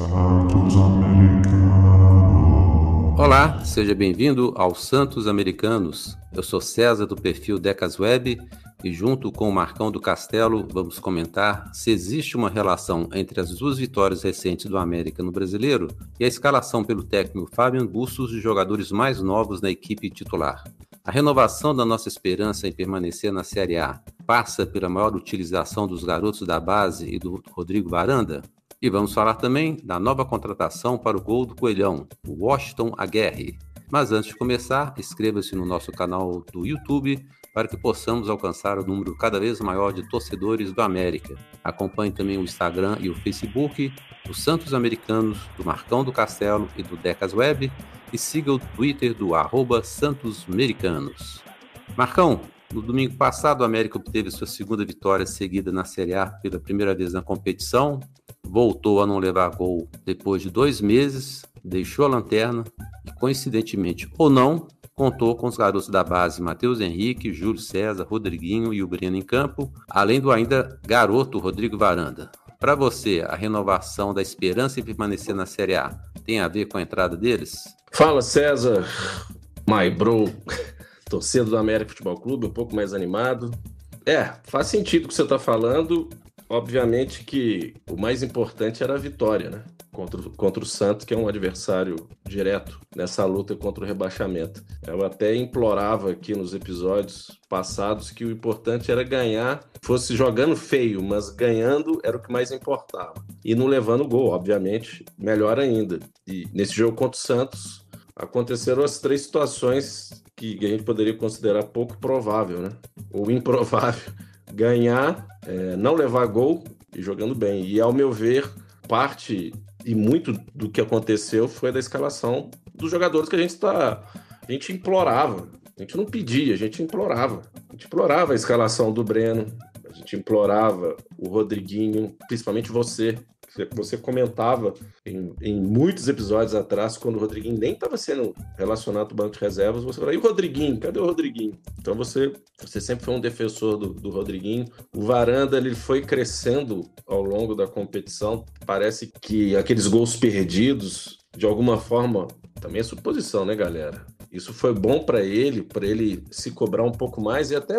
Santos Americanos. Olá, seja bem-vindo ao Santos Americanos. Eu sou César do perfil Decas Web e junto com o Marcão do Castelo vamos comentar se existe uma relação entre as duas vitórias recentes do América no Brasileiro e a escalação pelo técnico Fabian Bustos de jogadores mais novos na equipe titular. A renovação da nossa esperança em permanecer na Série A passa pela maior utilização dos garotos da base e do Rodrigo Varanda? E vamos falar também da nova contratação para o gol do Coelhão, o Washington Aguirre. Mas antes de começar, inscreva-se no nosso canal do YouTube para que possamos alcançar o número cada vez maior de torcedores do América. Acompanhe também o Instagram e o Facebook do Santos Americanos, do Marcão do Castelo e do Decas Web e siga o Twitter do @SantosAmericanos. Marcão, no domingo passado o América obteve sua segunda vitória seguida na Série A pela primeira vez na competição, voltou a não levar gol depois de 2 meses, deixou a lanterna e, coincidentemente ou não, contou com os garotos da base Matheus Henrique, Júlio César, Rodriguinho e o Breno em campo, além do ainda garoto Rodrigo Varanda. Para você, a renovação da esperança em permanecer na Série A tem a ver com a entrada deles? Fala, César, my bro, torcedor do América Futebol Clube, um pouco mais animado. Faz sentido o que você está falando. Obviamente que o mais importante era a vitória, né? Contra o Santos, que é um adversário direto nessa luta contra o rebaixamento. Eu até implorava aqui nos episódios passados que o importante era ganhar, fosse jogando feio, mas ganhando era o que mais importava. E não levando gol, obviamente, melhor ainda. E nesse jogo contra o Santos, aconteceram as 3 situações que a gente poderia considerar pouco provável, né? Ou improvável. Ganhar, não levar gol e jogando bem. E, ao meu ver, parte e muito do que aconteceu foi da escalação dos jogadores que a gente implorava. A gente não pedia, a gente implorava. A gente implorava a escalação do Breno, a gente implorava o Rodriguinho, principalmente você. Você comentava em muitos episódios atrás, quando o Rodriguinho nem estava sendo relacionado ao banco de reservas, você falava, e o Rodriguinho? Cadê o Rodriguinho? Então você sempre foi um defensor do Rodriguinho. O Varanda, ele foi crescendo ao longo da competição. Parece que aqueles gols perdidos, de alguma forma, também é suposição, né, galera? Isso foi bom para ele se cobrar um pouco mais, e até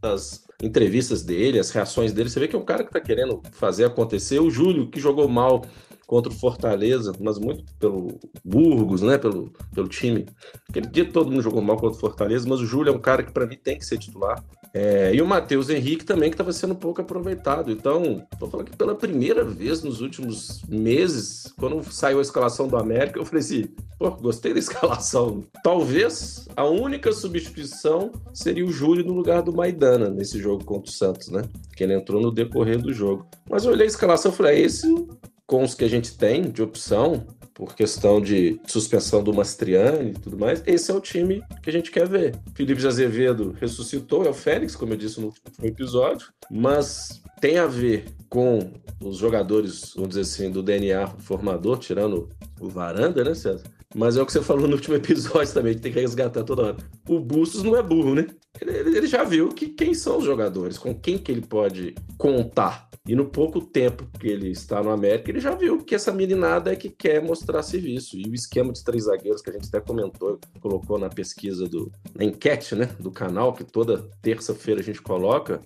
as entrevistas dele, as reações dele, você vê que é um cara que tá querendo fazer acontecer. O Júlio, que jogou mal contra o Fortaleza, mas muito pelo Burgos, né, pelo time. Aquele dia todo mundo jogou mal contra o Fortaleza, mas o Júlio é um cara que para mim tem que ser titular. E o Matheus Henrique também, que estava sendo pouco aproveitado. Então, estou falando que pela primeira vez nos últimos meses, quando saiu a escalação do América, eu falei assim, gostei da escalação. Talvez a única substituição seria o Júlio no lugar do Maidana, nesse jogo contra o Santos, né? Que ele entrou no decorrer do jogo. Mas eu olhei a escalação e falei, esse, com os que a gente tem de opção, por questão de suspensão do Mastriani e tudo mais, esse é o time que a gente quer ver. Felipe de Azevedo ressuscitou, é o Félix, como eu disse no último episódio, mas tem a ver com os jogadores, vamos dizer assim, do DNA formador, tirando o Varanda, né, César? Mas é o que você falou no último episódio também, que tem que resgatar toda hora. O Bustos não é burro, né? Ele já viu quem são os jogadores, com quem que ele pode contar. E no pouco tempo que ele está no América, ele já viu que essa meninada é que quer mostrar serviço. E o esquema dos 3 zagueiros, que a gente até comentou, colocou na pesquisa, na enquete, né, do canal, que toda terça-feira a gente coloca,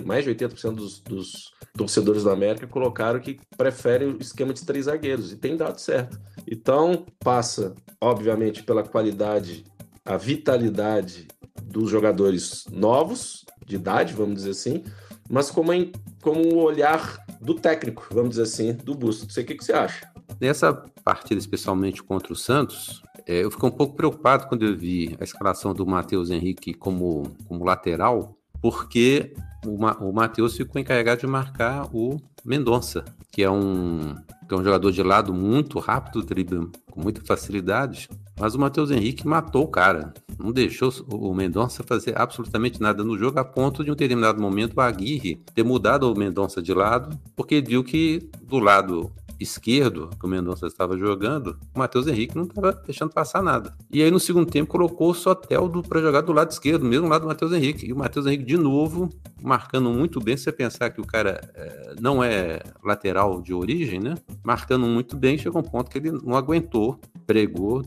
mais de 80% dos torcedores do América colocaram que preferem o esquema de 3 zagueiros. E tem dado certo. Então, passa, obviamente, pela qualidade, a vitalidade dos jogadores novos, de idade, vamos dizer assim, mas como o olhar do técnico, vamos dizer assim, do Bustos. Não sei o que você acha. Nessa partida, especialmente contra o Santos, eu fiquei um pouco preocupado quando eu vi a escalação do Matheus Henrique como lateral, porque o Matheus ficou encarregado de marcar o Mendonça, que é um jogador de lado muito rápido, dribla com muita facilidade, mas o Matheus Henrique matou o cara. Não deixou o Mendonça fazer absolutamente nada no jogo, a ponto de um determinado momento o Aguirre ter mudado o Mendonça de lado, porque ele viu que do lado esquerdo, que o Mendonça estava jogando, o Matheus Henrique não estava deixando passar nada. E aí no segundo tempo colocou o Soteldo para jogar do lado esquerdo, mesmo lado do Matheus Henrique. E o Matheus Henrique de novo, marcando muito bem, se você pensar que o cara não é lateral de origem, né? Marcando muito bem, chegou um ponto que ele não aguentou, pregou,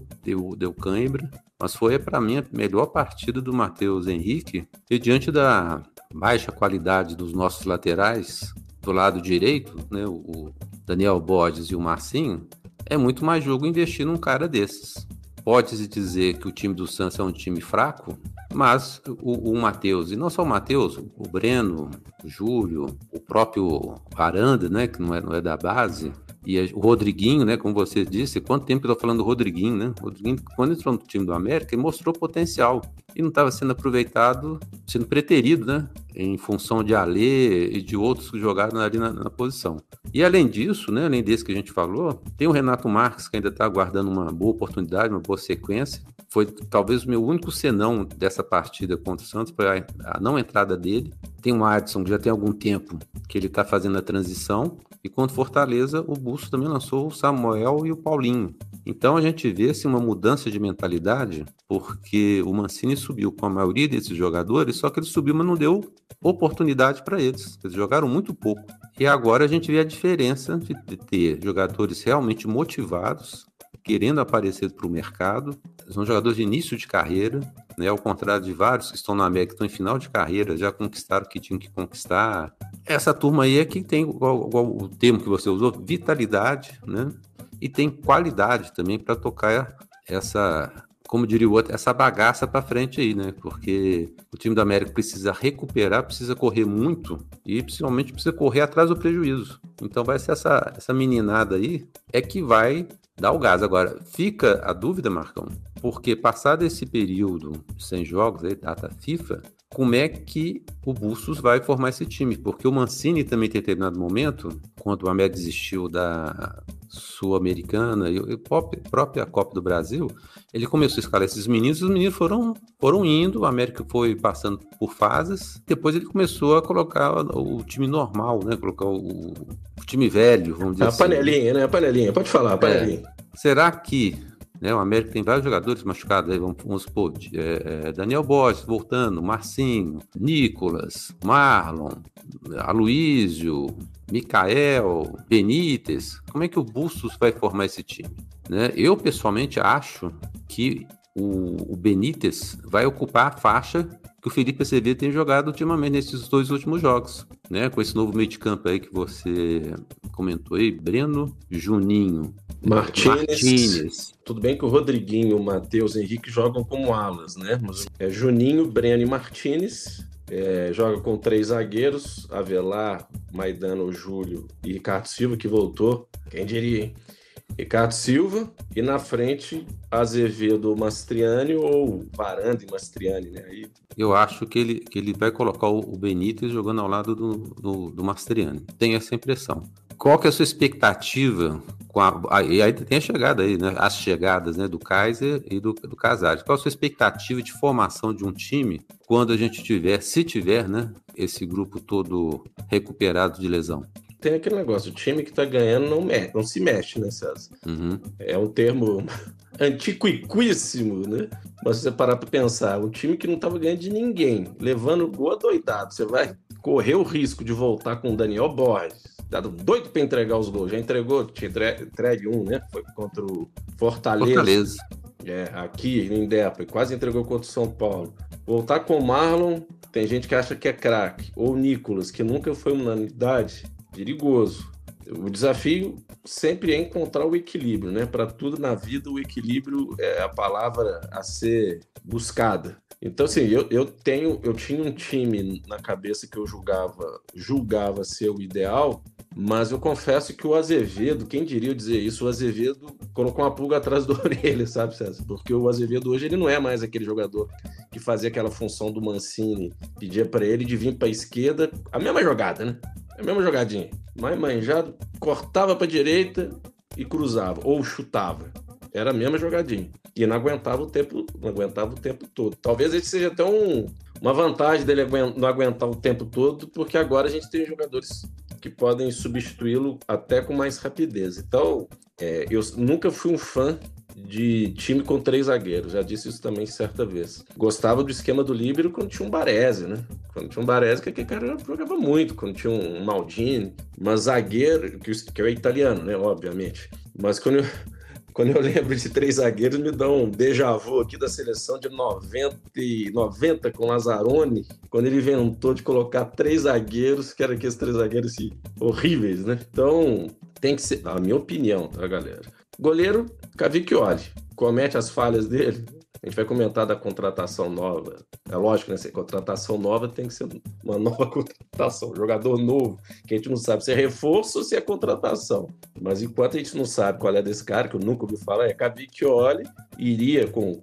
deu cãibra. Mas foi, para mim, a melhor partida do Matheus Henrique. E diante da baixa qualidade dos nossos laterais, do lado direito, né, o Daniel Borges e o Marcinho, é muito mais jogo investir num cara desses. Pode-se dizer que o time do Santos é um time fraco, mas o Matheus, e não só o Matheus, o Breno, o Júlio, o próprio Aranda, né, que não é da base, e o Rodriguinho, né, como você disse, quanto tempo eu tô falando do Rodriguinho, né? O Rodriguinho, quando entrou no time do América, ele mostrou potencial e não estava sendo aproveitado, sendo preterido, né, em função de Alê e de outros que jogaram ali na posição. E além disso, né, além desse que a gente falou, tem o Renato Marques, que ainda está aguardando uma boa oportunidade, uma boa sequência. Foi talvez o meu único senão dessa partida contra o Santos, foi a não entrada dele. Tem o Adson, que já tem algum tempo que ele está fazendo a transição. E contra o Fortaleza, o Bustos também lançou o Samuel e o Paulinho. Então a gente vê assim, uma mudança de mentalidade, porque o Mancini subiu com a maioria desses jogadores, só que ele subiu, mas não deu oportunidade para eles. Eles jogaram muito pouco. E agora a gente vê a diferença de ter jogadores realmente motivados, querendo aparecer para o mercado. São jogadores de início de carreira, né? Ao contrário de vários que estão na América, que estão em final de carreira, já conquistaram o que tinham que conquistar. Essa turma aí é que tem, igual o termo que você usou, vitalidade, né? E tem qualidade também para tocar essa, como diria o outro, essa bagaça para frente aí, né? Porque o time do América precisa recuperar, precisa correr muito e principalmente precisa correr atrás do prejuízo. Então vai ser essa meninada aí é que vai dar o gás. Agora, fica a dúvida, Marcão, porque passado esse período sem jogos, aí, data FIFA, como é que o Bustos vai formar esse time? Porque o Mancini também tem determinado momento, quando o América desistiu da Sul-Americana e a própria Copa do Brasil, ele começou a escalar esses meninos, e os meninos foram indo, o América foi passando por fases, depois ele começou a colocar o time normal, né? Colocar o time velho, vamos dizer assim. A panelinha, né? A panelinha, pode falar, a panelinha. Será que, né, o América tem vários jogadores machucados, aí vamos supor, Daniel Borges voltando, Marcinho, Nicolas, Marlon, Aloísio, Mikael, Benítez. Como é que o Bustos vai formar esse time? Né? Eu, pessoalmente, acho que o Benítez vai ocupar a faixa que o Felipe Azevedo tem jogado ultimamente nesses 2 últimos jogos, né? Com esse novo meio de campo aí que você comentou aí, Breno, Juninho, Martínez. Tudo bem que o Rodriguinho e o Matheus Henrique jogam como alas, né? Mas Juninho, Breno e Martínez. Joga com 3 zagueiros, Avelar, Maidana, Júlio e Ricardo Silva, que voltou. Quem diria, hein? Ricardo Silva, e na frente Azevedo, Mastriani ou Varanda e Mastriani, né? Aí... Eu acho que ele vai colocar o Benítez jogando ao lado do Mastriani. Tenho essa impressão. Qual que é a sua expectativa? E aí tem a chegada aí, né? As chegadas, né, do Kaiser e do Casares. Qual a sua expectativa de formação de um time quando a gente tiver, se tiver, né, esse grupo todo recuperado de lesão? Tem aquele negócio, o time que tá ganhando não se mexe, né, César? Uhum. É um termo antiquíssimo, né? Mas se você parar pra pensar, um time que não tava ganhando de ninguém, levando gol adoidado, você vai correr o risco de voltar com o Daniel Borges, dado doido pra entregar os gols, já entregou, tinha entregue um, né? Foi contra o Fortaleza. Aqui em Indépolis, quase entregou contra o São Paulo. Voltar com o Marlon, tem gente que acha que é craque, ou o Nicolas, que nunca foi unanimidade, perigoso. O desafio sempre é encontrar o equilíbrio, né? Para tudo na vida, o equilíbrio é a palavra a ser buscada. Então, assim, eu tinha um time na cabeça que eu julgava ser o ideal, mas eu confesso que o Azevedo, quem diria dizer isso, o Azevedo colocou uma pulga atrás da orelha, sabe, César? Porque o Azevedo hoje ele não é mais aquele jogador que fazia aquela função do Mancini, pedia para ele de vir para a esquerda, a mesma jogada, né? A mesma jogadinha, mais manjado, cortava para a direita e cruzava, ou chutava. Era a mesma jogadinha. E não aguentava o tempo todo. Talvez esse seja até uma vantagem dele não aguentar o tempo todo, porque agora a gente tem jogadores que podem substituí-lo até com mais rapidez. Então, eu nunca fui um fã de time com 3 zagueiros, já disse isso também certa vez. Gostava do esquema do líbero quando tinha um Baresi, né? Quando tinha um Baresi, que aquele cara jogava muito, quando tinha um Maldini, mas zagueiro, que é italiano, né? Obviamente. Mas quando eu lembro de 3 zagueiros, me dá um déjà vu aqui da seleção de 90 com Lazzaroni, quando ele inventou de colocar 3 zagueiros, que eram aqueles 3 zagueiros assim, horríveis, né? Então, tem que ser, a minha opinião, tá, galera? Goleiro, Cavicchioli. Comete as falhas dele. A gente vai comentar da contratação nova. É lógico, né? Se contratação nova tem que ser uma nova contratação. Jogador novo, que a gente não sabe se é reforço ou se é contratação. Mas enquanto a gente não sabe qual é desse cara, que eu nunca ouvi falar, é Cavicchioli,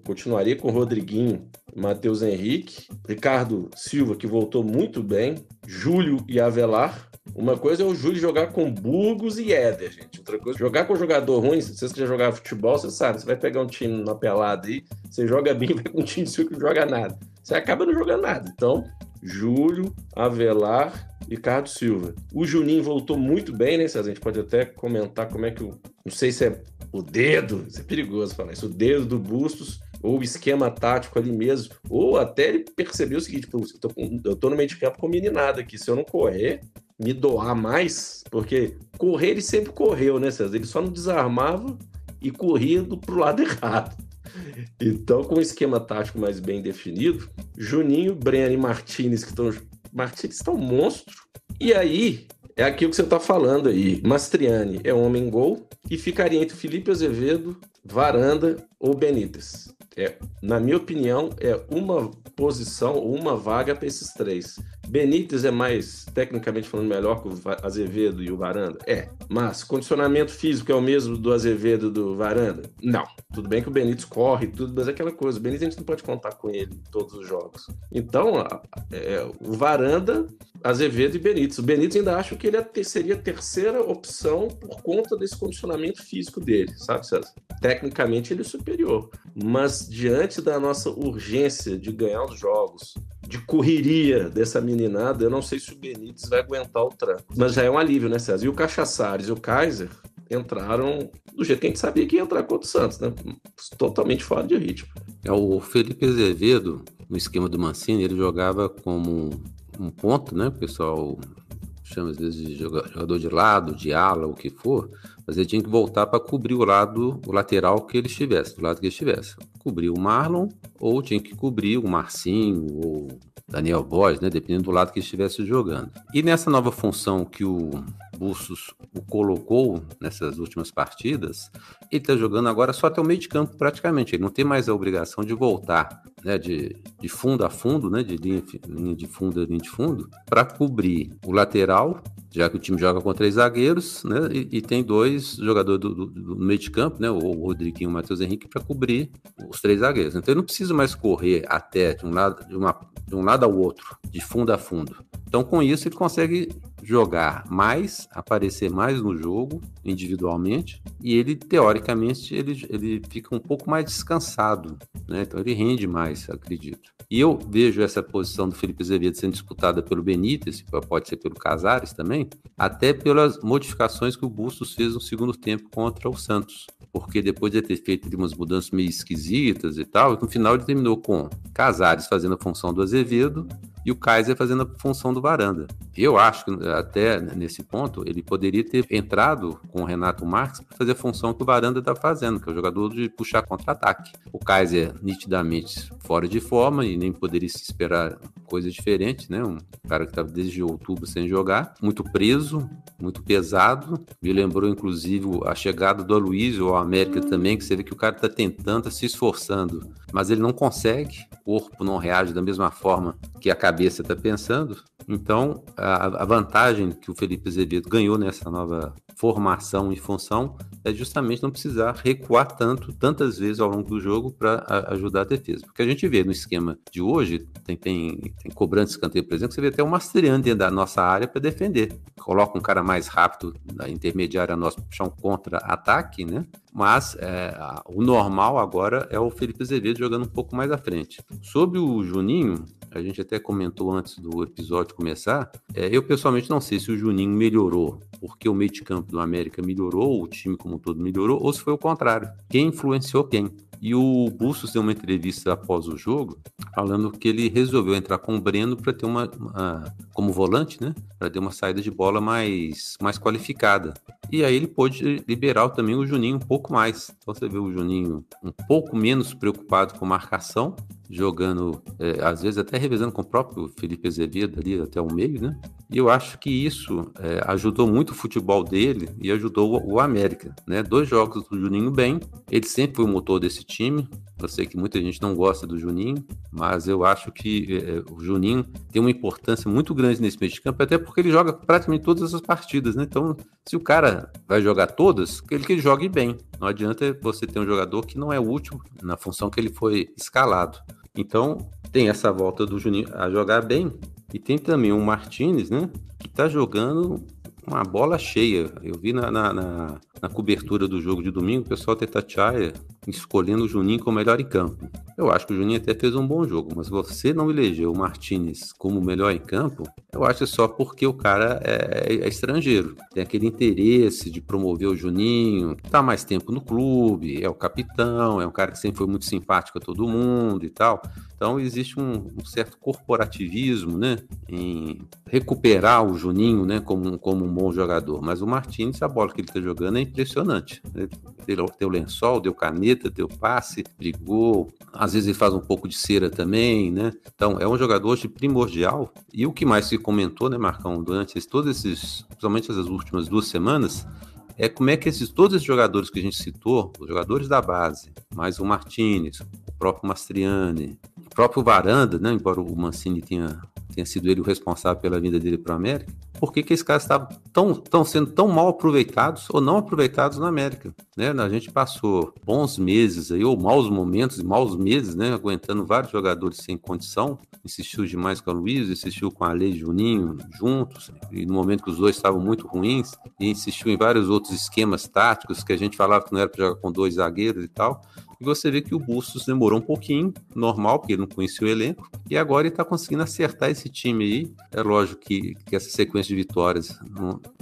continuaria com Rodriguinho, Matheus Henrique, Ricardo Silva, que voltou muito bem, Júlio e Avelar. Uma coisa é o Júlio jogar com Burgos e Éder, gente. Outra coisa, jogar com jogador ruim, se vocês que já jogaram futebol, você sabe, você vai pegar um time na pelada aí, você joga bem, vai com um time seu que não joga nada. Você acaba não jogando nada. Então, Júlio, Avelar, Ricardo Silva. O Juninho voltou muito bem, né, César? A gente pode até comentar como é que não sei se é o dedo, isso é perigoso falar isso, o dedo do Bustos, ou o esquema tático ali mesmo, ou até ele percebeu o seguinte, eu tô no meio de campo com meninada aqui, se eu não correr, me doar mais, porque correr ele sempre correu, né, César? Ele só não desarmava e corria pro lado errado. Então, com um esquema tático mais bem definido, Juninho, Breno e Martínez, Martínez está um monstro. E aí, é aquilo que você está falando aí. Mastriani é homem-gol e ficaria entre Felipe Azevedo, Varanda ou Benítez. Na minha opinião, é uma posição ou uma vaga para esses 3. Benítez é mais, tecnicamente falando, melhor que o Azevedo e o Varanda? Mas condicionamento físico é o mesmo do Azevedo e do Varanda? Não. Tudo bem que o Benítez corre tudo, mas é aquela coisa, o Benítez a gente não pode contar com ele em todos os jogos. Então, o Varanda, Azevedo e Benítez. O Benítez ainda acho que ele seria a terceira opção por conta desse condicionamento físico dele, sabe, César? Tecnicamente ele é superior, mas diante da nossa urgência de ganhar os jogos, de correria dessa meninada, eu não sei se o Benítez vai aguentar o tranco. Mas já é um alívio, né, César? E o Cachaçares e o Kaiser entraram do jeito que a gente sabia que ia entrar contra o Santos, né? Totalmente fora de ritmo. O Felipe Azevedo, no esquema do Mancini, ele jogava como um ponto, né? O pessoal chama às vezes de jogador de lado, de ala, o que for, mas ele tinha que voltar para cobrir o lateral que ele estivesse, do lado que ele estivesse. Cobrir o Marlon, ou tinha que cobrir o Marcinho, ou Daniel Borges, né, dependendo do lado que ele estivesse jogando. E nessa nova função que o Bustos o colocou nessas últimas partidas, ele está jogando agora só até o meio de campo praticamente, ele não tem mais a obrigação de voltar, né, de fundo a fundo, né, de linha de fundo a linha de fundo, para cobrir o lateral, já que o time joga com 3 zagueiros, né, e tem 2 jogadores do meio de campo, né, o Rodriguinho e o Matheus Henrique, para cobrir os 3 zagueiros. Então ele não precisa mais correr até de um lado ao outro, de fundo a fundo. Então com isso ele consegue jogar mais, aparecer mais no jogo individualmente, e ele teoricamente ele fica um pouco mais descansado, né? Então ele rende mais, acredito. E eu vejo essa posição do Felipe Azevedo sendo disputada pelo Benítez, pode ser pelo Casares também, até pelas modificações que o Bustos fez no segundo tempo contra o Santos, porque depois de ter feito umas mudanças meio esquisitas e tal, no final ele terminou com Casares fazendo a função do Azevedo e o Kaiser fazendo a função do Varanda. Eu acho que até nesse ponto ele poderia ter entrado com o Renato Marques para fazer a função que o Varanda está fazendo, que é o jogador de puxar contra-ataque. O Kaiser nitidamente fora de forma e nem poderia se esperar coisa diferente, né? Um cara que estava desde outubro sem jogar, muito preso, muito pesado. Me lembrou inclusive a chegada do Aloysio ao América também, que você vê que o cara está tentando, tá se esforçando, mas ele não consegue, o corpo não reage da mesma forma que a cabeça está pensando. Então, a vantagem que o Felipe Azevedo ganhou nessa nova formação e função é justamente não precisar recuar tantas vezes ao longo do jogo para ajudar a defesa. Porque a gente vê no esquema de hoje, tem cobrança de escanteio, por exemplo, você vê até o Mastriani dentro da nossa área para defender. Coloca um cara mais rápido na intermediária nossa para puxar um contra-ataque, né? Mas o normal agora é o Felipe Azevedo jogando um pouco mais à frente. Sobre o Juninho, a gente até comentou antes do episódio começar, eu pessoalmente não sei se o Juninho melhorou porque o meio de campo do América melhorou, o time como um todo melhorou, ou se foi o contrário. Quem influenciou quem? E o Bustos deu uma entrevista após o jogo, falando que ele resolveu entrar com o Breno para ter como volante, né? Para ter uma saída de bola mais qualificada. E aí ele pôde liberar também o Juninho um pouco mais. Então você vê o Juninho um pouco menos preocupado com marcação, jogando, às vezes até revezando com o próprio Felipe Azevedo ali até o meio, né? E eu acho que isso ajudou muito o futebol dele e ajudou o América, né? 2 jogos do Juninho bem, ele sempre foi o motor desse time. Eu sei que muita gente não gosta do Juninho, mas eu acho que o Juninho tem uma importância muito grande nesse meio de campo, até porque ele joga praticamente todas as partidas, né? Então, se o cara vai jogar todas, que ele jogue bem. Não adianta você ter um jogador que não é útil na função que ele foi escalado. Então, tem essa volta do Juninho a jogar bem, e tem também o Martínez, né? Que tá jogando uma bola cheia. Eu vi na cobertura do jogo de domingo, o pessoal da Itatiaia escolhendo o Juninho como melhor em campo. Eu acho que o Juninho até fez um bom jogo, mas você não elegeu o Martínez como melhor em campo, eu acho só porque o cara é estrangeiro. Tem aquele interesse de promover o Juninho, tá mais tempo no clube, é o capitão, é um cara que sempre foi muito simpático a todo mundo e tal. Então existe um certo corporativismo, né, em recuperar o Juninho, né, como um bom jogador. Mas o Martínez, a bola que ele está jogando é impressionante. Ele deu lençol, deu caneta, deu passe, brigou. Às vezes ele faz um pouco de cera também, né? Então é um jogador de primordial. E o que mais se comentou, né, Marcão, durante principalmente essas últimas 2 semanas, é como é que todos esses jogadores que a gente citou, os jogadores da base, mais o Martínez, o próprio Mastriani, o próprio Varanda, né, embora o Mancini tenha sido ele o responsável pela vinda dele para o América, por que esses caras estão sendo tão mal aproveitados ou não aproveitados na América, né? A gente passou bons meses aí, ou maus momentos e maus meses, né, aguentando vários jogadores sem condição, insistiu demais com a Luiz, insistiu com a Lei e Juninho juntos, e no momento que os dois estavam muito ruins, e insistiu em vários outros esquemas táticos que a gente falava que não era para jogar com 2 zagueiros e tal. E você vê que o Bustos demorou um pouquinho, normal, porque ele não conhecia o elenco, e agora ele está conseguindo acertar esse time aí. É lógico que essa sequência de vitórias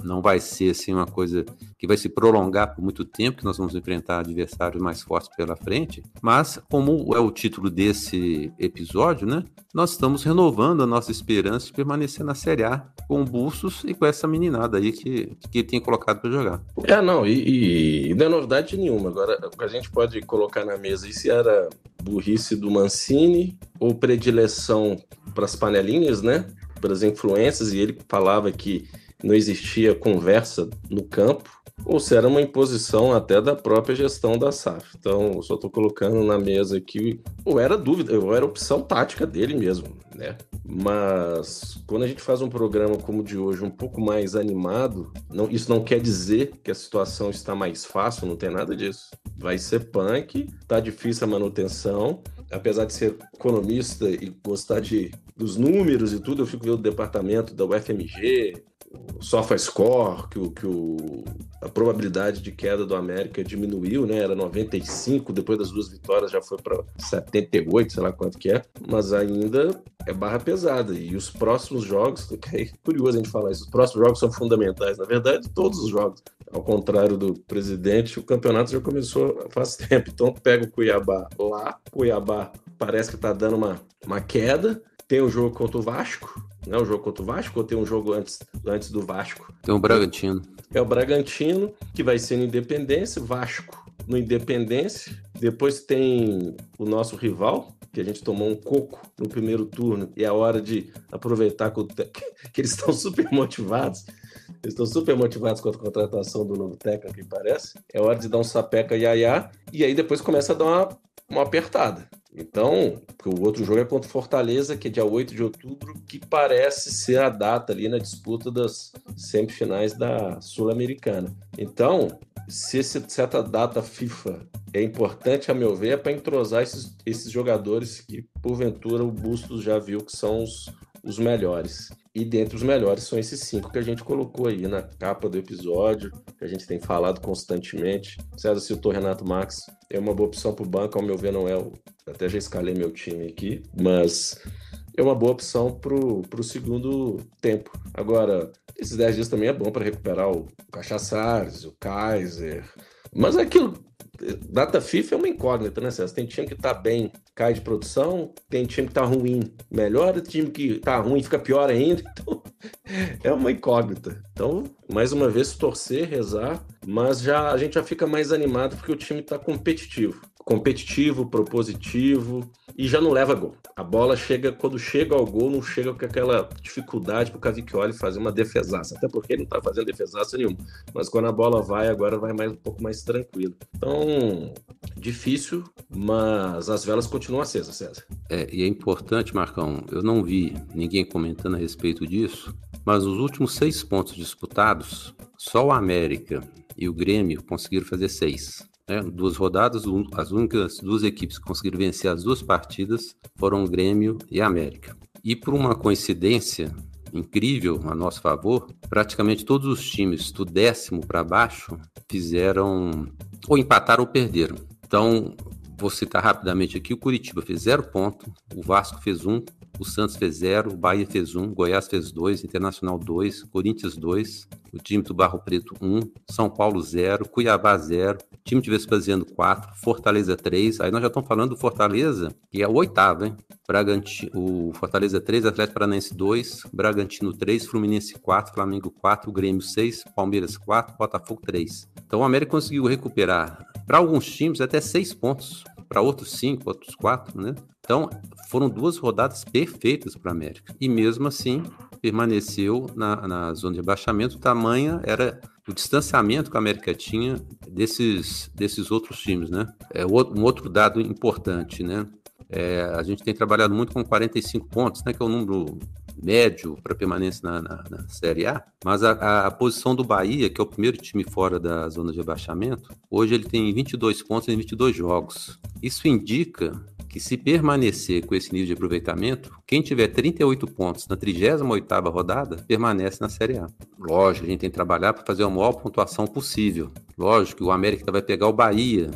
não vai ser assim, uma coisa que vai se prolongar por muito tempo, que nós vamos enfrentar adversários mais fortes pela frente, mas como é o título desse episódio, né, nós estamos renovando a nossa esperança de permanecer na Série A com o Bustos e com essa meninada aí que ele tem colocado para jogar. Não é novidade nenhuma. Agora, o que a gente pode colocar na mesa aí, se era burrice do Mancini ou predileção para as panelinhas, né? Para as influências, e ele falava que não existia conversa no campo, ou se era uma imposição até da própria gestão da SAF. Então, eu só estou colocando na mesa aqui, ou era dúvida, ou era opção tática dele mesmo, né? Mas quando a gente faz um programa como o de hoje, um pouco mais animado, isso não quer dizer que a situação está mais fácil, não tem nada disso. Vai ser punk, tá difícil a manutenção. Apesar de ser economista e gostar dos números e tudo, eu fico vendo o departamento da UFMG, o SofaScore, a probabilidade de queda do América diminuiu, né? Era 95, depois das 2 vitórias já foi para 78, sei lá quanto que é, mas ainda é barra pesada. E os próximos jogos, é curioso a gente falar isso, os próximos jogos são fundamentais. Na verdade, todos os jogos. Ao contrário do presidente, o campeonato já começou faz tempo. Então, pega o Cuiabá lá, Cuiabá parece que está dando uma queda. Tem o jogo contra o Vasco, né? O jogo contra o Vasco, ou tem um jogo antes do Vasco? Tem o Bragantino. É o Bragantino, que vai ser no Independência, Vasco no Independência. Depois tem o nosso rival, que a gente tomou um coco no primeiro turno, e é a hora de aproveitar que eles estão super motivados. Eles estão super motivados com a contratação do novo técnico, que parece. É hora de dar um sapeca iaiá, e aí depois começa a dar uma apertada. Então, o outro jogo é contra o Fortaleza, que é dia 8 de outubro, que parece ser a data ali na disputa das semifinais da Sul-Americana. Então, se essa data FIFA é importante, a meu ver, é para entrosar esses jogadores que, porventura, o Bustos já viu que são os melhores. E dentre os melhores são esses 5 que a gente colocou aí na capa do episódio, que a gente tem falado constantemente. César citou Renato Max, é uma boa opção para o banco, ao meu ver não é até já escalei meu time aqui, mas é uma boa opção para o segundo tempo. Agora, esses 10 dias também é bom para recuperar o Cachaçares, o Kaiser, mas é aquilo. Data FIFA é uma incógnita, né, César? Tem time que tá bem, cai de produção, tem time que tá ruim, melhora, tem time que tá ruim, fica pior ainda, então é uma incógnita. Então, mais uma vez, torcer, rezar, mas a gente já fica mais animado porque o time tá competitivo, propositivo e já não leva gol. A bola chega, quando chega ao gol, não chega com aquela dificuldade pro Cavicchioli fazer uma defesaça, até porque ele não tá fazendo defesaça nenhuma, mas quando a bola vai, agora vai um pouco mais tranquilo. Então, difícil, mas as velas continuam acesas, César. E é importante, Marcão, eu não vi ninguém comentando a respeito disso, mas os últimos 6 pontos disputados, só o América e o Grêmio conseguiram fazer 6. 2 rodadas, as únicas 2 equipes que conseguiram vencer as 2 partidas foram o Grêmio e a América. E por uma coincidência incrível a nosso favor, praticamente todos os times do 10º para baixo fizeram ou empataram ou perderam. Então, vou citar rapidamente aqui, o Curitiba fez 0 ponto, o Vasco fez 1, o Santos fez 0, o Bahia fez 1, Goiás fez 2, Internacional 2, Corinthians 2, o time do Barro Preto 1, São Paulo 0, Cuiabá 0, time de Vespasiano 4, Fortaleza 3, aí nós já estamos falando do Fortaleza, que é o 8º, hein? O Fortaleza 3, Atlético Paranaense 2, Bragantino 3, Fluminense 4, Flamengo 4, Grêmio 6, Palmeiras 4, Botafogo 3. Então o América conseguiu recuperar, para alguns times, até 6 pontos, para outros 5, outros 4, né? Então, foram 2 rodadas perfeitas para o América. E mesmo assim, permaneceu na zona de rebaixamento. Tamanha era o distanciamento que a América tinha desses outros times, né? Um outro dado importante, né? A gente tem trabalhado muito com 45 pontos, né? Que é o número médio para permanência na Série A, mas a posição do Bahia, que é o primeiro time fora da zona de rebaixamento, hoje ele tem 22 pontos em 22 jogos. Isso indica que se permanecer com esse nível de aproveitamento, quem tiver 38 pontos na 38ª rodada, permanece na Série A. Lógico, a gente tem que trabalhar para fazer a maior pontuação possível. Lógico que o América vai pegar o Bahia,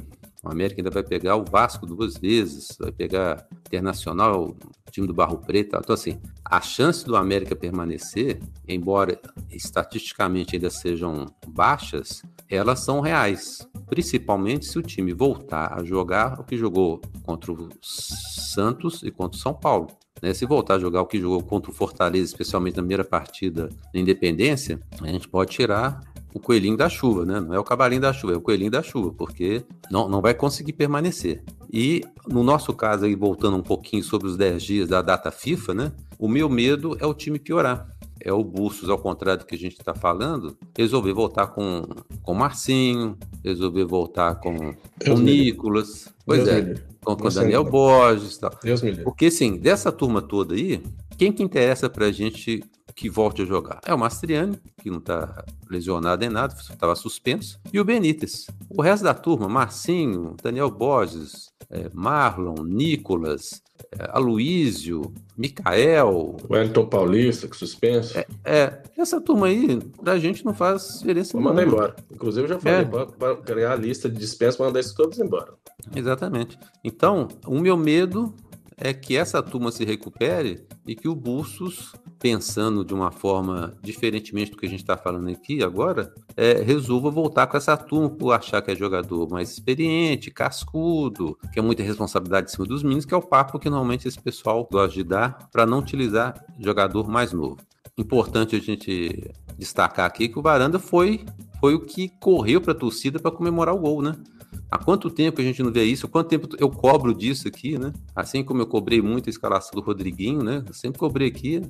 o América ainda vai pegar o Vasco 2 vezes, vai pegar Internacional, o time do Barro Preto. Então, assim, a chance do América permanecer, embora estatisticamente ainda sejam baixas, elas são reais. Principalmente se o time voltar a jogar o que jogou contra o Santos e contra o São Paulo. Se voltar a jogar o que jogou contra o Fortaleza, especialmente na primeira partida da Independência, a gente pode tirar o coelhinho da chuva, né? Não é o cavalinho da chuva, é o coelhinho da chuva, porque não vai conseguir permanecer. E no nosso caso, aí, voltando um pouquinho sobre os 10 dias da data FIFA, né? O meu medo é o time piorar. É o Bustos, ao contrário do que a gente está falando, resolver voltar com o Marcinho, resolver voltar com o Nicolas, com o Daniel Borges e tal. Deus me livre. Porque, assim, dessa turma toda aí, quem que interessa pra gente que volte a jogar? É o Mastriani, que não está lesionado em nada, estava suspenso, e o Benítez. O resto da turma, Marcinho, Daniel Borges, Marlon, Nicolas, Aloísio, Mikael... O Wellington Paulista, que suspenso. Essa turma aí, pra gente não faz diferença nenhuma. Vou mandar embora. Inclusive, eu já falei para criar a lista de dispensa para mandar esses todos embora. Exatamente. Então, o meu medo é que essa turma se recupere e que o Bustos, pensando de uma forma diferentemente do que a gente está falando aqui agora, resolva voltar com essa turma por achar que é jogador mais experiente, cascudo, que é muita responsabilidade em cima dos meninos, que é o papo que normalmente esse pessoal gosta de dar para não utilizar jogador mais novo. Importante a gente destacar aqui que o Varanda foi o que correu para a torcida para comemorar o gol, né? Há quanto tempo a gente não vê isso? Há quanto tempo eu cobro disso aqui, né? Assim como eu cobrei muito a escalação do Rodriguinho, né? Eu sempre cobrei aqui,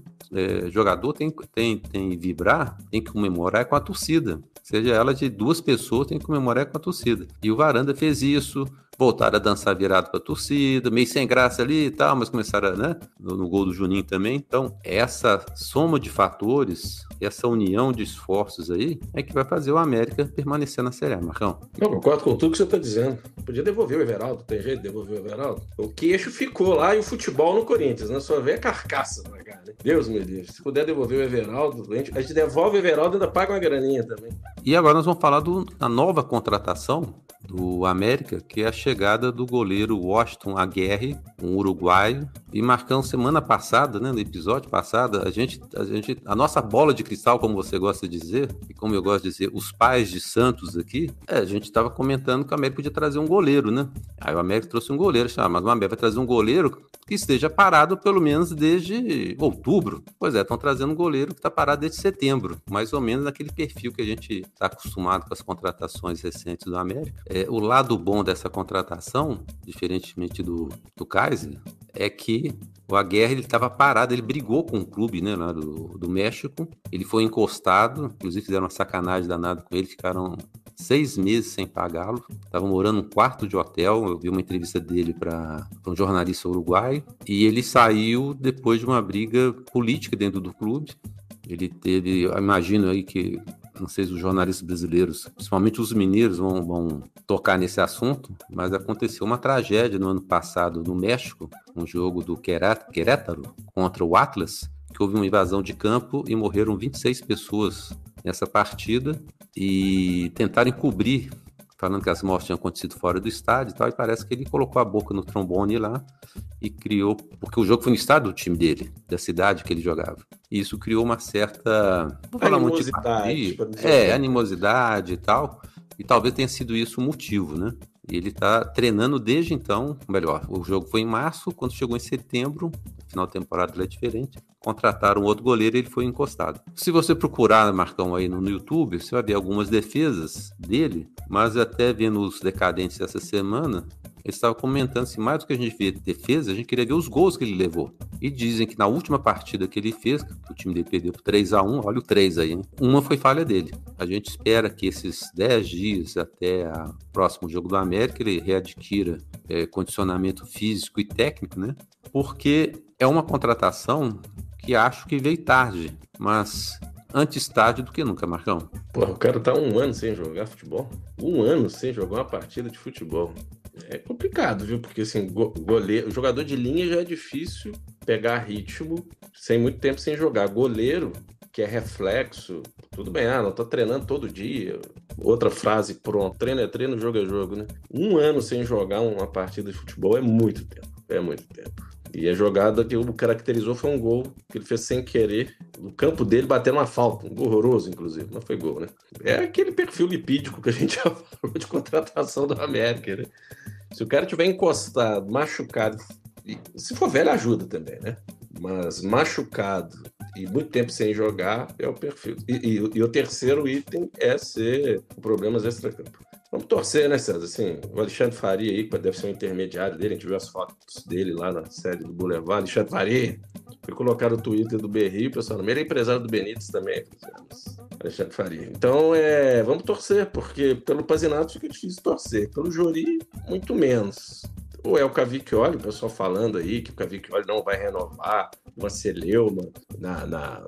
jogador tem que vibrar, tem que comemorar com a torcida. Seja ela de 2 pessoas, tem que comemorar com a torcida. E o Varanda fez isso, voltaram a dançar virado para a torcida, meio sem graça ali e tal, mas começaram, né, no gol do Juninho também. Então, essa soma de fatores, essa união de esforços aí, é que vai fazer o América permanecer na Série A, Marcão. Eu concordo com tudo que você está dizendo. Podia devolver o Everaldo, tem jeito de devolver o Everaldo? O queixo ficou lá e o futebol no Corinthians, né? Só vê a carcaça na cara. Deus me livre. Se puder devolver o Everaldo, a gente devolve o Everaldo e ainda paga uma graninha também. E agora nós vamos falar da nova contratação do América, que é a chegada do goleiro Washington Aguirre, um uruguaio. E Marcão, semana passada, né, no episódio passado, a nossa bola de cristal, como você gosta de dizer, e como eu gosto de dizer, os pais de Santos aqui, a gente estava comentando que o América podia trazer um goleiro, né? Aí o América trouxe um goleiro, mas o América vai trazer um goleiro que esteja parado pelo menos desde outubro. Pois é, estão trazendo um goleiro que está parado desde setembro, mais ou menos naquele perfil que a gente está acostumado com as contratações recentes do América. O lado bom dessa contratação, diferentemente do Kaiser, é que o Aguirre estava parado, ele brigou com o clube, né, lá do México, ele foi encostado, inclusive fizeram uma sacanagem danada com ele, ficaram 6 meses sem pagá-lo, estavam morando num quarto de hotel. Eu vi uma entrevista dele para um jornalista uruguaio, e ele saiu depois de uma briga política dentro do clube. Ele teve, eu imagino aí que, não sei se os jornalistas brasileiros, principalmente os mineiros, vão tocar nesse assunto, mas aconteceu uma tragédia no ano passado no México, um jogo do Querétaro contra o Atlas, que houve uma invasão de campo e morreram 26 pessoas nessa partida, e tentaram encobrir, falando que as mortes tinham acontecido fora do estádio e tal, e parece que ele colocou a boca no trombone lá e criou, porque o jogo foi no estádio do time dele, da cidade que ele jogava. E isso criou uma certa animosidade e tal, e talvez tenha sido isso o motivo, né? E ele está treinando desde então, melhor, o jogo foi em março, quando chegou em setembro, final da temporada ele é diferente, contrataram um outro goleiro e ele foi encostado. Se você procurar, Marcão, aí no YouTube, você vai ver algumas defesas dele, mas até vendo os decadentes essa semana, ele estava comentando assim, mais do que a gente vê defesa, a gente queria ver os gols que ele levou. E dizem que na última partida que ele fez, que o time dele perdeu por 3-1, olha o 3 aí, hein? Uma foi falha dele. A gente espera que esses 10 dias até o próximo jogo do América, ele readquira condicionamento físico e técnico, né? Porque é uma contratação que acho que veio tarde, mas antes tarde do que nunca, Marcão. Porra, o cara tá 1 ano sem jogar futebol. 1 ano sem jogar uma partida de futebol. É complicado, viu? Porque assim, goleiro, jogador de linha já é difícil pegar ritmo sem muito tempo sem jogar. Goleiro, que é reflexo, tudo bem, não tô treinando todo dia. Outra frase, pronto, treino é treino, jogo é jogo, né? 1 ano sem jogar uma partida de futebol é muito tempo, E a jogada que o caracterizou foi um gol que ele fez sem querer, no campo dele, batendo uma falta, um gol horroroso, inclusive, não foi gol, né? É aquele perfil lipídico que a gente já falou de contratação do América, né? Se o cara tiver encostado, machucado, se for velho ajuda também, né? Mas machucado e muito tempo sem jogar é o perfil. E o terceiro item é ser problemas extracampo. Vamos torcer, né, César? Assim, o Alexandre Faria aí, que deve ser um intermediário dele, a gente viu as fotos dele lá na série do Boulevard. Alexandre Faria, foi colocar no Twitter do Berri, o pessoal, ele é empresário do Benítez também, Alexandre Faria. Então, vamos torcer, porque pelo Pazinato fica difícil torcer, pelo Jori, muito menos. Ou é o Cavicchioli, o pessoal falando aí que o Cavicchioli não vai renovar, uma celeuma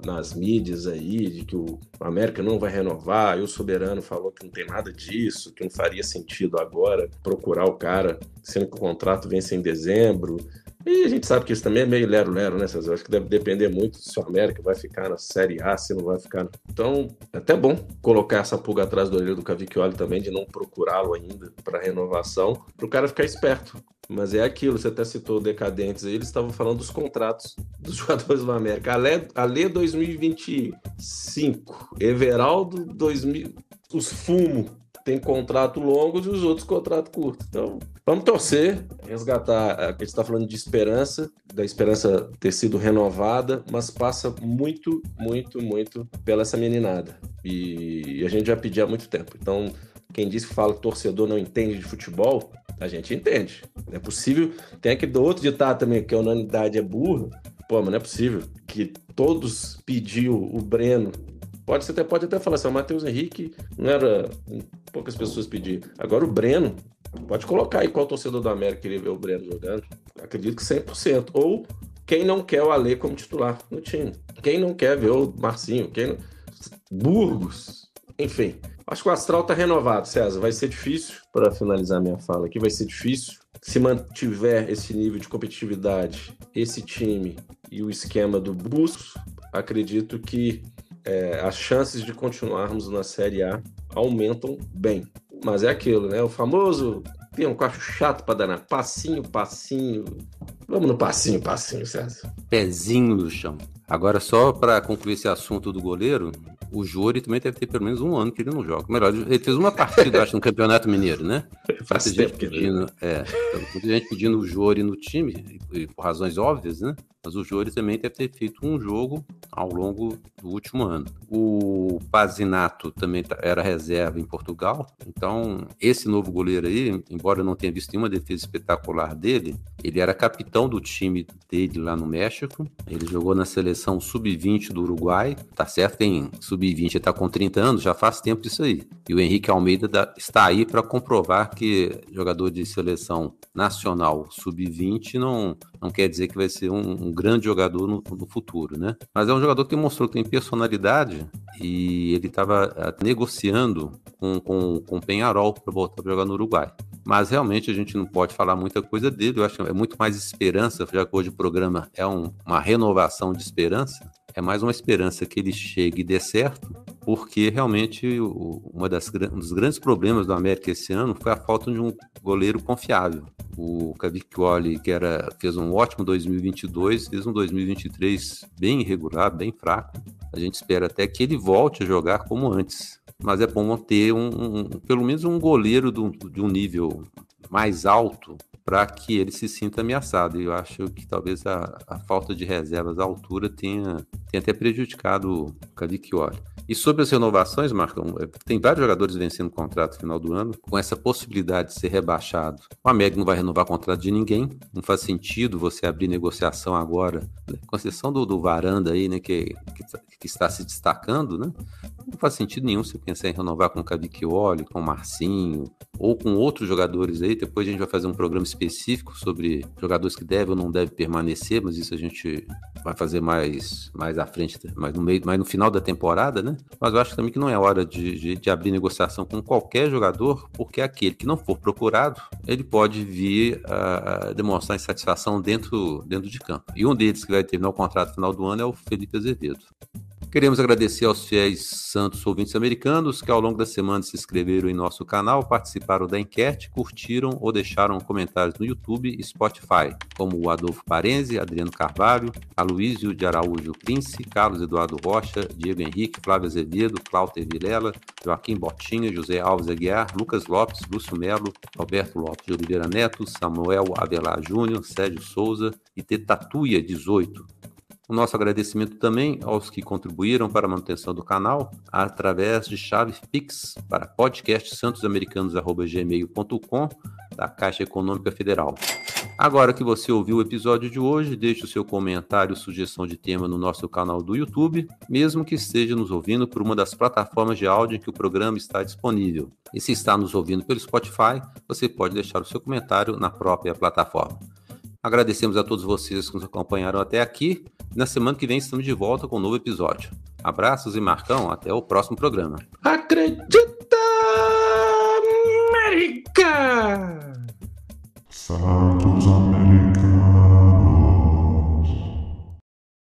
nas mídias aí, de que o América não vai renovar, e o Soberano falou que não tem nada disso, que não faria sentido agora procurar o cara, sendo que o contrato vence em dezembro. E a gente sabe que isso também é meio lero-lero, né, César? Eu acho que deve depender muito se o América vai ficar na Série A, se não vai ficar. Então, é até bom colocar essa pulga atrás do orelho do Cavicchioli também, de não procurá-lo ainda para renovação, para o cara ficar esperto. Mas é aquilo, você até citou decadentes aí, eles estavam falando dos contratos dos jogadores do América. Alê 2025, Everaldo 2000, os Fumo tem contrato longo e os outros contrato curto. Então, vamos torcer, resgatar, a gente está falando de esperança, da esperança ter sido renovada, mas passa muito, muito, muito pela essa meninada. E a gente já pedia há muito tempo. Então, quem diz que fala que torcedor não entende de futebol, a gente entende. Não é possível. Tem aquele outro ditado também, que a unanimidade é burra. Pô, mas não é possível que todos pediu o Breno. Pode até falar assim, o Matheus Henrique não era... Poucas pessoas pediram. Agora o Breno, Pode colocar aí qual torcedor do América queria ver o Breno jogando. Acredito que 100%. Ou quem não quer o Alê como titular no time. Quem não quer ver o Marcinho. Burgos. Enfim. Acho que o astral tá renovado, César. Vai ser difícil, para finalizar minha fala aqui, vai ser difícil. Se mantiver esse nível de competitividade, esse time e o esquema do Bustos, acredito que as chances de continuarmos na Série A aumentam bem. Mas é aquilo, né? O famoso, tem um quarto chato para danar. Passinho, passinho. Vamos no passinho, passinho, César. Pezinho no chão. Agora, só para concluir esse assunto do goleiro, o Jori também deve ter pelo menos um ano que ele não joga. Melhor, ele fez uma partida, acho, no Campeonato Mineiro, né? Faz tempo que muita gente pedindo o Jori no time, por razões óbvias, né? Mas o Jori também deve ter feito um jogo ao longo do último ano. O Pazinato também era reserva em Portugal. Então, esse novo goleiro aí, embora eu não tenha visto nenhuma defesa espetacular dele, ele era capitão do time dele lá no México. Ele jogou na seleção sub-20 do Uruguai. Tá certo, tem sub-20, ele tá com 30 anos, já faz tempo isso aí. E o Henrique Almeida está aí para comprovar que jogador de seleção nacional sub-20 não quer dizer que vai ser um grande jogador no futuro, né? Mas é um jogador que mostrou que tem personalidade e ele estava negociando com o Peñarol para voltar a jogar no Uruguai. Mas realmente a gente não pode falar muita coisa dele. Eu acho que é muito mais esperança, já que hoje o programa é uma renovação de esperança. É mais uma esperança que ele chegue e dê certo, porque realmente um dos grandes problemas do América esse ano foi a falta de um goleiro confiável. O Cavicchioli, que fez um ótimo 2022, fez um 2023 bem irregular, bem fraco. A gente espera até que ele volte a jogar como antes. Mas é bom ter pelo menos um goleiro de um nível mais alto para que ele se sinta ameaçado. E eu acho que talvez a falta de reservas à altura tenha até prejudicado o Cavicchioli. E sobre as renovações, Marcão, tem vários jogadores vencendo o contrato no final do ano, com essa possibilidade de ser rebaixado. O América não vai renovar o contrato de ninguém, não faz sentido você abrir negociação agora, né? Com exceção do Varanda aí, né, que está se destacando, né? Não faz sentido nenhum você pensar em renovar com o Cavicchioli, com o Marcinho, ou com outros jogadores aí. Depois a gente vai fazer um programa específico sobre jogadores que devem ou não devem permanecer, mas isso a gente vai fazer mais à frente, mais no final da temporada, né? Mas eu acho também que não é hora de abrir negociação com qualquer jogador, porque aquele que não for procurado, ele pode vir a demonstrar insatisfação dentro de campo. E um deles que vai terminar o contrato no final do ano é o Felipe Azevedo. Queremos agradecer aos fiéis santos ouvintes americanos que ao longo da semana se inscreveram em nosso canal, participaram da enquete, curtiram ou deixaram comentários no YouTube e Spotify, como o Adolfo Parenzi, Adriano Carvalho, Aloysio de Araújo Prince, Carlos Eduardo Rocha, Diego Henrique, Flávio Azevedo, Cláudio Vilela, Joaquim Botinha, José Alves Aguiar, Lucas Lopes, Lúcio Melo, Roberto Lopes de Oliveira Neto, Samuel Avelar Júnior, Sérgio Souza e Tetatuia 18. O nosso agradecimento também aos que contribuíram para a manutenção do canal através de chave Pix para podcastsantosamericanos@gmail.com da Caixa Econômica Federal. Agora que você ouviu o episódio de hoje, deixe o seu comentário, sugestão de tema no nosso canal do YouTube, mesmo que esteja nos ouvindo por uma das plataformas de áudio em que o programa está disponível. E se está nos ouvindo pelo Spotify, você pode deixar o seu comentário na própria plataforma. Agradecemos a todos vocês que nos acompanharam até aqui. Na semana que vem estamos de volta com um novo episódio. Abraços e Marcão, até o próximo programa. Acredita, América! Santos América.